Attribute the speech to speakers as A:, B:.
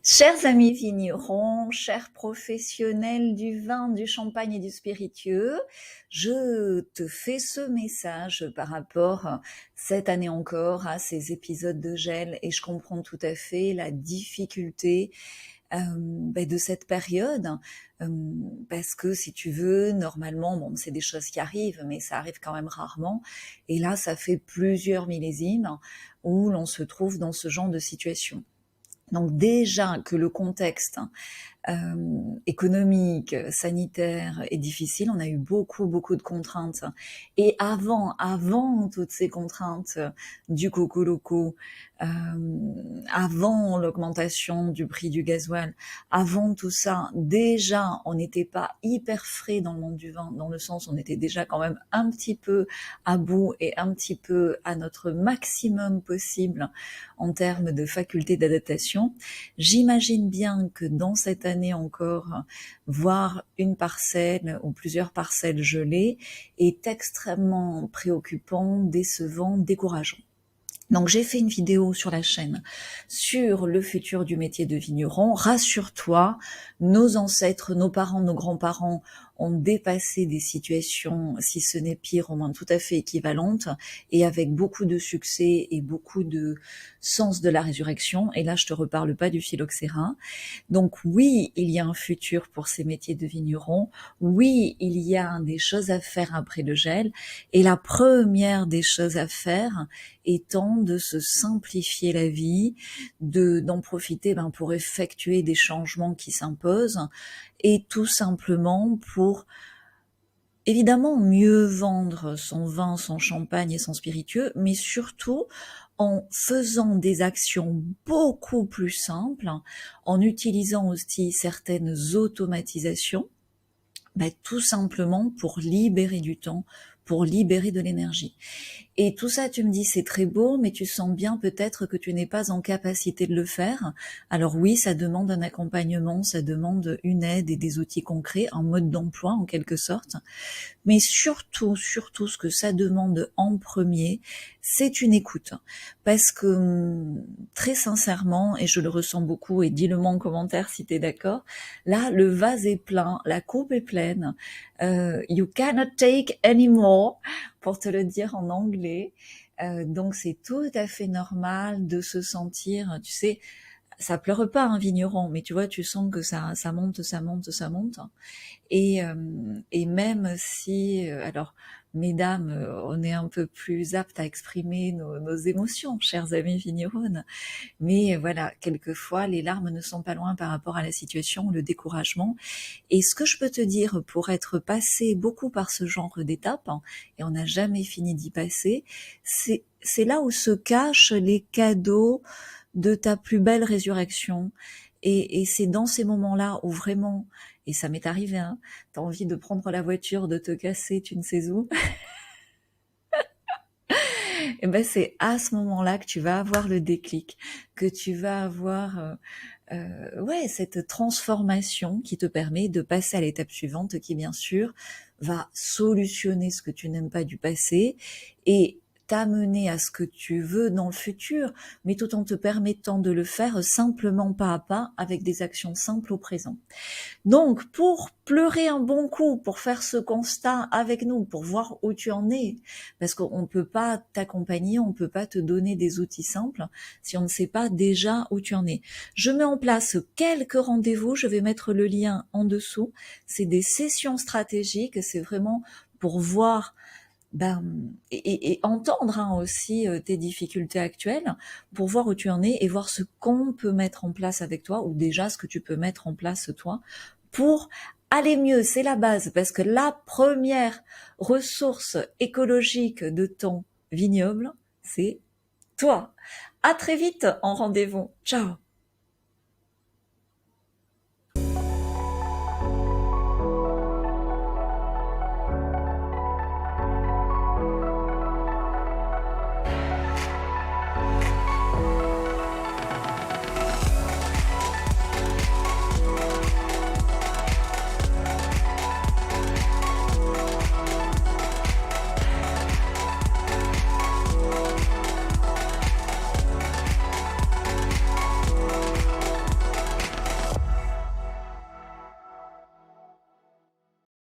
A: Chers amis vignerons, chers professionnels du vin, du champagne et du spiritueux, je te fais ce message par rapport cette année encore à ces épisodes de gel et je comprends tout à fait la difficulté de cette période parce que si tu veux, normalement, bon, c'est des choses qui arrivent, mais ça arrive quand même rarement. Et là, ça fait plusieurs millésimes où l'on se trouve dans ce genre de situation. Donc déjà que le contexte économique, sanitaire est difficile, on a eu beaucoup de contraintes. Et avant toutes ces contraintes du coco loco, avant l'augmentation du prix du gasoil, avant tout ça, déjà on n'était pas hyper frais dans le monde du vin, dans le sens où on était déjà quand même un petit peu à bout et un petit peu à notre maximum possible en termes de faculté d'adaptation. J'imagine bien que dans cette année encore, voir une parcelle ou plusieurs parcelles gelées est extrêmement préoccupant, décevant, décourageant. Donc j'ai fait une vidéo sur la chaîne sur le futur du métier de vigneron. Rassure-toi, nos ancêtres, nos parents, nos grands-parents ont dépassé des situations, si ce n'est pire, au moins tout à fait équivalentes, et avec beaucoup de succès et beaucoup de sens de la résurrection. Et là, je te reparle pas du phylloxéra. Donc oui, il y a un futur pour ces métiers de vigneron. Oui, il y a des choses à faire après le gel. Et la première des choses à faire étant de se simplifier la vie, d'en profiter pour effectuer des changements qui s'imposent et tout simplement pour évidemment mieux vendre son vin, son champagne et son spiritueux, mais surtout en faisant des actions beaucoup plus simples, en utilisant aussi certaines automatisations, tout simplement pour libérer du temps, pour libérer de l'énergie. Et tout ça, tu me dis, c'est très beau, mais tu sens bien peut-être que tu n'es pas en capacité de le faire. Alors oui, ça demande un accompagnement, ça demande une aide et des outils concrets, un mode d'emploi en quelque sorte. Mais surtout, ce que ça demande en premier, c'est une écoute. Parce que, très sincèrement, et je le ressens beaucoup, et dis-le-moi en commentaire si tu es d'accord, là, le vase est plein, la coupe est pleine, you cannot take anymore, pour te le dire en anglais. Donc c'est tout à fait normal de se sentir, tu sais, ça pleure pas un vigneron, mais tu vois, tu sens que ça monte, ça monte, ça monte. Et même si, alors, mesdames, on est un peu plus aptes à exprimer nos émotions, chers amis vigneronnes, mais voilà, quelquefois, les larmes ne sont pas loin par rapport à la situation, le découragement. Et ce que je peux te dire, pour être passé beaucoup par ce genre d'étapes, et on n'a jamais fini d'y passer, c'est là où se cachent les cadeaux de ta plus belle résurrection. Et c'est dans ces moments-là où vraiment, et ça m'est arrivé, hein, t'as envie de prendre la voiture, de te casser, tu ne sais où, et c'est à ce moment-là que tu vas avoir le déclic, que tu vas avoir cette transformation qui te permet de passer à l'étape suivante, qui bien sûr va solutionner ce que tu n'aimes pas du passé et t'amener à ce que tu veux dans le futur, mais tout en te permettant de le faire simplement pas à pas, avec des actions simples au présent. Donc, pour pleurer un bon coup, pour faire ce constat avec nous, pour voir où tu en es, parce qu'on ne peut pas t'accompagner, on ne peut pas te donner des outils simples si on ne sait pas déjà où tu en es. Je mets en place quelques rendez-vous, je vais mettre le lien en dessous. C'est des sessions stratégiques, c'est vraiment pour voir et entendre aussi tes difficultés actuelles, pour voir où tu en es et voir ce qu'on peut mettre en place avec toi, ou déjà ce que tu peux mettre en place toi, pour aller mieux. C'est la base, parce que la première ressource écologique de ton vignoble, c'est toi. À très vite en rendez-vous. Ciao.